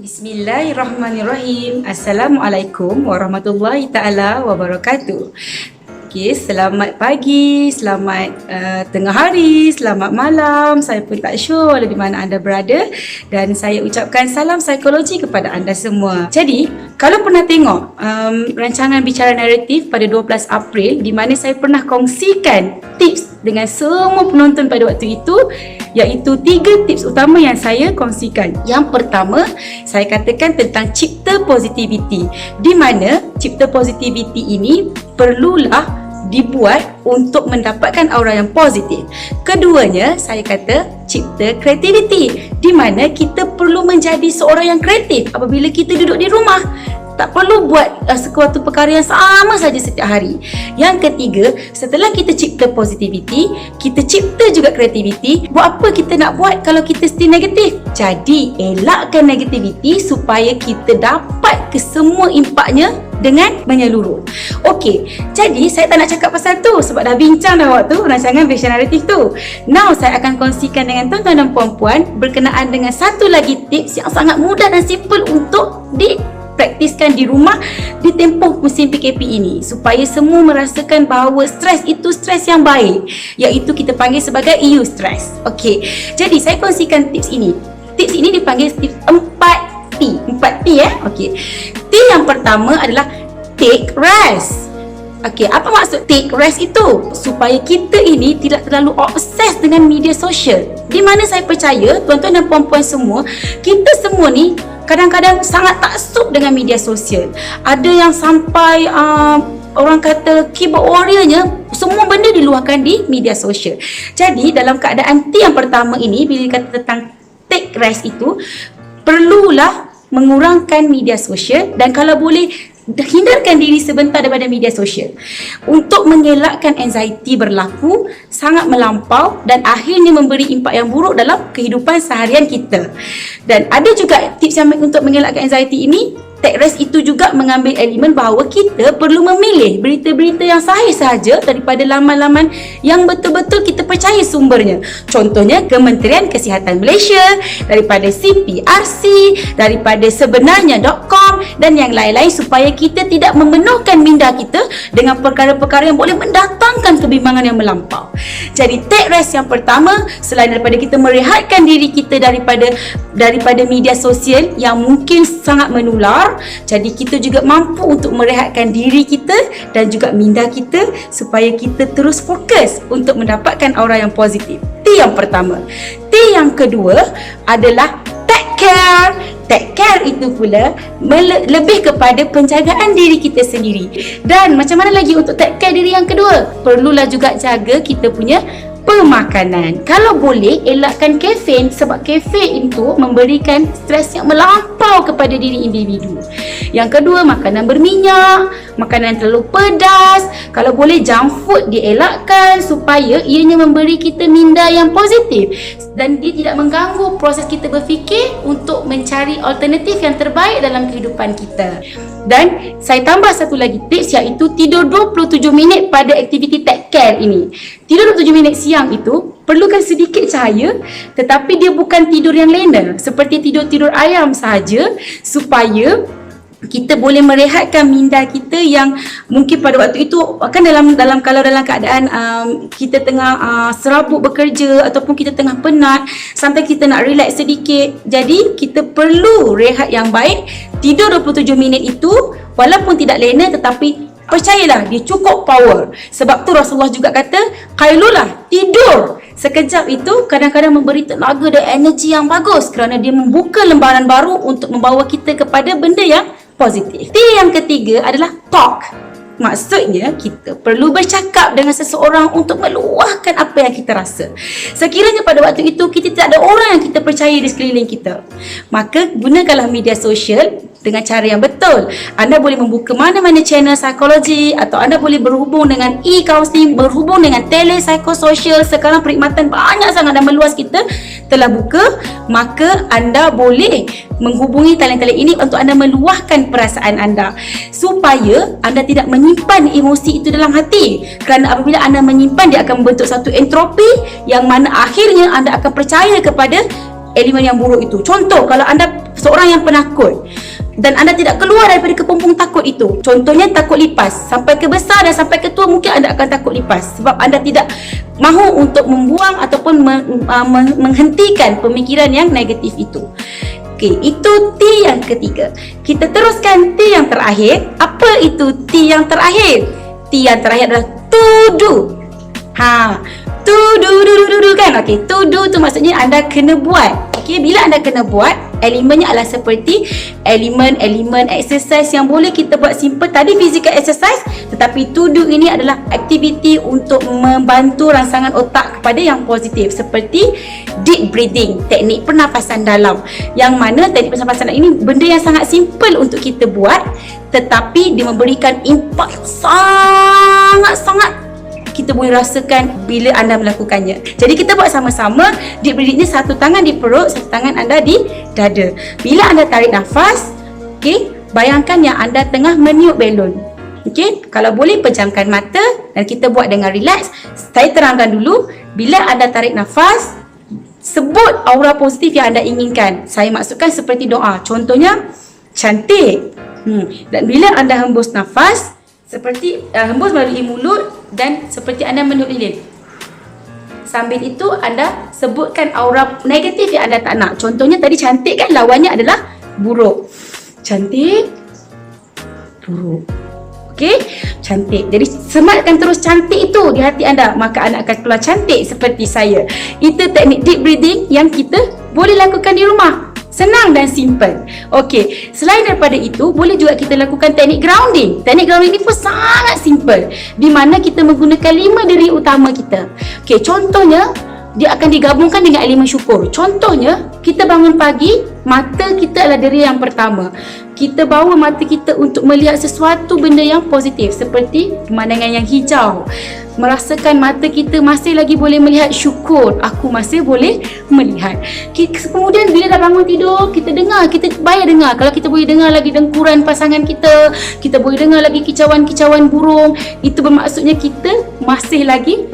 Bismillahirrahmanirrahim. Assalamualaikum warahmatullahi ta'ala wabarakatuh. Okay, selamat pagi, selamat tengah hari, selamat malam. Saya pun tak sure di mana anda berada, dan saya ucapkan salam psikologi kepada anda semua. Jadi, kalau pernah tengok rancangan Bicara Naratif pada 12 April di mana saya pernah kongsikan tips dengan semua penonton pada waktu itu, iaitu 3 tips utama yang saya kongsikan. Yang pertama, saya katakan tentang cipta positivity, di mana cipta positivity ini perlulah dibuat untuk mendapatkan aura yang positif. Keduanya, saya kata cipta kreativiti, di mana kita perlu menjadi seorang yang kreatif apabila kita duduk di rumah. Tak perlu buat sesuatu perkara yang sama saja setiap hari. Yang ketiga, setelah kita cipta positivity, kita cipta juga kreativiti. Buat apa kita nak buat kalau kita still negatif? Jadi, elakkan negativity supaya kita dapat kesemua impaknya dengan menyeluruh. Okey, jadi saya tak nak cakap pasal tu sebab dah bincang dah waktu rancangan Bicara Naratif tu. Now, saya akan kongsikan dengan tuan-tuan dan puan-puan berkenaan dengan satu lagi tips yang sangat mudah dan simple untuk praktiskan di rumah di tempoh musim PKP ini, supaya semua merasakan bahawa stres itu stres yang baik, iaitu kita panggil sebagai eustress. Okey, jadi saya kongsikan tips ini. Tips ini dipanggil tips 4T. 4T Okey. T yang pertama adalah take rest. Okey, apa maksud take rest itu? Supaya kita ini tidak terlalu obses dengan media sosial. Di mana saya percaya tuan-tuan dan puan-puan semua, kita semua ni kadang-kadang sangat taksub dengan media sosial. Ada yang sampai orang kata keyboard warriornya, semua benda diluahkan di media sosial. Jadi dalam keadaan T yang pertama ini, bila kata tentang take rest itu, perlulah mengurangkan media sosial, dan kalau boleh hindarkan diri sebentar daripada media sosial untuk mengelakkan anxiety berlaku sangat melampau dan akhirnya memberi impak yang buruk dalam kehidupan seharian kita. Dan ada juga tips yang untuk mengelakkan anxiety ini. Take rest itu juga mengambil elemen bahawa kita perlu memilih berita-berita yang sahih sahaja daripada laman-laman yang betul-betul kita percaya sumbernya. Contohnya Kementerian Kesihatan Malaysia, daripada CPRC, daripada sebenarnya.com dan yang lain-lain, supaya kita tidak memenuhkan minda kita dengan perkara-perkara yang boleh mendatangkan kebimbangan yang melampau. Jadi take rest yang pertama, selain daripada kita merehatkan diri kita daripada media sosial yang mungkin sangat menular, jadi kita juga mampu untuk merehatkan diri kita dan juga minda kita supaya kita terus fokus untuk mendapatkan aura yang positif. T yang pertama. T yang kedua adalah take care. Take care itu pula lebih kepada penjagaan diri kita sendiri. Dan macam mana lagi untuk take care diri yang kedua? Perlulah juga jaga kita punya pemakanan. Kalau boleh, elakkan kafein, sebab kafein itu memberikan stres yang melampau kepada diri individu. Yang kedua, makanan berminyak, makanan terlalu pedas. Kalau boleh, junk food dielakkan supaya ianya memberi kita minda yang positif dan dia tidak mengganggu proses kita berfikir untuk mencari alternatif yang terbaik dalam kehidupan kita. Dan saya tambah satu lagi tips, iaitu tidur 27 minit pada aktiviti take care ini. Tidur 27 minit siang itu perlukan sedikit cahaya, tetapi dia bukan tidur yang lena seperti tidur-tidur ayam sahaja, supaya kita boleh merehatkan minda kita yang mungkin pada waktu itu kan dalam keadaan kita tengah serabut bekerja ataupun kita tengah penat, sampai kita nak relax sedikit. Jadi kita perlu rehat yang baik. Tidur 27 minit itu walaupun tidak lena, tetapi percayalah dia cukup power. Sebab tu Rasulullah juga kata, qailulah, tidur sekejap itu kadang-kadang memberi tenaga dan energi yang bagus, kerana dia membuka lembaran baru untuk membawa kita kepada benda yang positif. T yang ketiga adalah talk. Maksudnya kita perlu bercakap dengan seseorang untuk meluahkan apa yang kita rasa. Sekiranya pada waktu itu kita tidak ada orang yang kita percaya di sekeliling kita, maka gunakanlah media sosial dengan cara yang betul. Anda boleh membuka mana-mana channel psikologi, atau anda boleh berhubung dengan e-counseling, berhubung dengan telepsychosocial. Sekarang perkhidmatan banyak sangat dan meluas kita telah buka. Maka anda boleh menghubungi talian-talian ini untuk anda meluahkan perasaan anda, supaya anda tidak menyimpan emosi itu dalam hati. Kerana apabila anda menyimpan, dia akan membentuk satu entropi yang mana akhirnya anda akan percaya kepada elemen yang buruk itu. Contoh, kalau anda seorang yang penakut dan anda tidak keluar daripada kepompong takut itu, contohnya takut lipas, sampai ke besar dan sampai ke tua mungkin anda akan takut lipas sebab anda tidak mahu untuk membuang ataupun menghentikan pemikiran yang negatif itu. Okey, itu T yang ketiga. Kita teruskan T yang terakhir. Apa itu T yang terakhir? T yang terakhir adalah to do. To do kan? Okey, to do tu maksudnya anda kena buat. Okey, bila anda kena buat, elemennya adalah seperti elemen exercise yang boleh kita buat simple tadi, physical exercise, tetapi to do ini adalah aktiviti untuk membantu rangsangan otak kepada yang positif seperti deep breathing, teknik pernafasan dalam, yang mana teknik pernafasan dalam ini benda yang sangat simple untuk kita buat tetapi dia memberikan impak sangat-sangat kita boleh rasakan bila anda melakukannya. Jadi kita buat sama-sama. Deep breathing ni satu tangan di perut, satu tangan anda di dada. Bila anda tarik nafas, okey, bayangkan yang anda tengah meniup belon. Okey, kalau boleh pejamkan mata dan kita buat dengan relax. Saya terangkan dulu, bila anda tarik nafas, sebut aura positif yang anda inginkan. Saya maksudkan seperti doa. Contohnya cantik. Dan bila anda hembus nafas, seperti hembus melalui mulut dan seperti anda meniup lilin. Sambil itu anda sebutkan aura negatif yang anda tak nak. Contohnya tadi cantik kan, lawannya adalah buruk. Cantik, buruk. Okey, cantik. Jadi sematkan terus cantik itu di hati anda, maka anda akan keluar cantik seperti saya. Itu teknik deep breathing yang kita boleh lakukan di rumah. Senang dan simple. Okey, selain daripada itu, boleh juga kita lakukan teknik grounding. Teknik grounding ini pun sangat simple, di mana kita menggunakan 5 diri utama kita. Okey, contohnya dia akan digabungkan dengan elemen syukur. Contohnya, kita bangun pagi, mata kita adalah diri yang pertama. Kita bawa mata kita untuk melihat sesuatu benda yang positif seperti pemandangan yang hijau. Merasakan mata kita masih lagi boleh melihat syukur. Aku masih boleh melihat. Kemudian bila dah bangun tidur, kita dengar, kita bayar dengar. Kalau kita boleh dengar lagi dengkuran pasangan kita boleh dengar lagi kicauan-kicauan burung, itu bermaksudnya kita masih lagi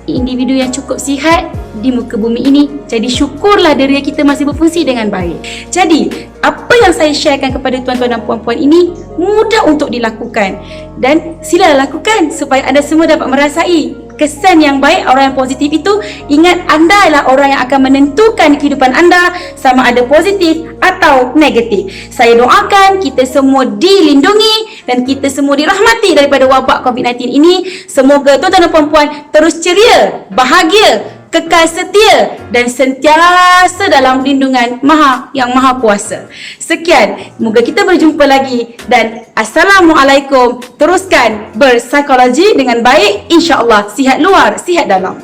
individu yang cukup sihat di muka bumi ini. Jadi syukurlah diri kita masih berfungsi dengan baik. Jadi apa yang saya sharekan kepada tuan-tuan dan puan-puan ini mudah untuk dilakukan, dan silalah lakukan supaya anda semua dapat merasai kesan yang baik, orang yang positif itu. Ingat, anda adalah orang yang akan menentukan kehidupan anda sama ada positif atau negatif. Saya doakan kita semua dilindungi dan kita semua dirahmati daripada wabak COVID-19 ini. Semoga tuan-tuan dan puan-puan terus ceria, bahagia, kekal setia dan sentiasa dalam lindungan yang Maha Kuasa. Sekian, semoga kita berjumpa lagi dan Assalamualaikum. Teruskan berpsikologi dengan baik, insya-Allah. Sihat luar, sihat dalam.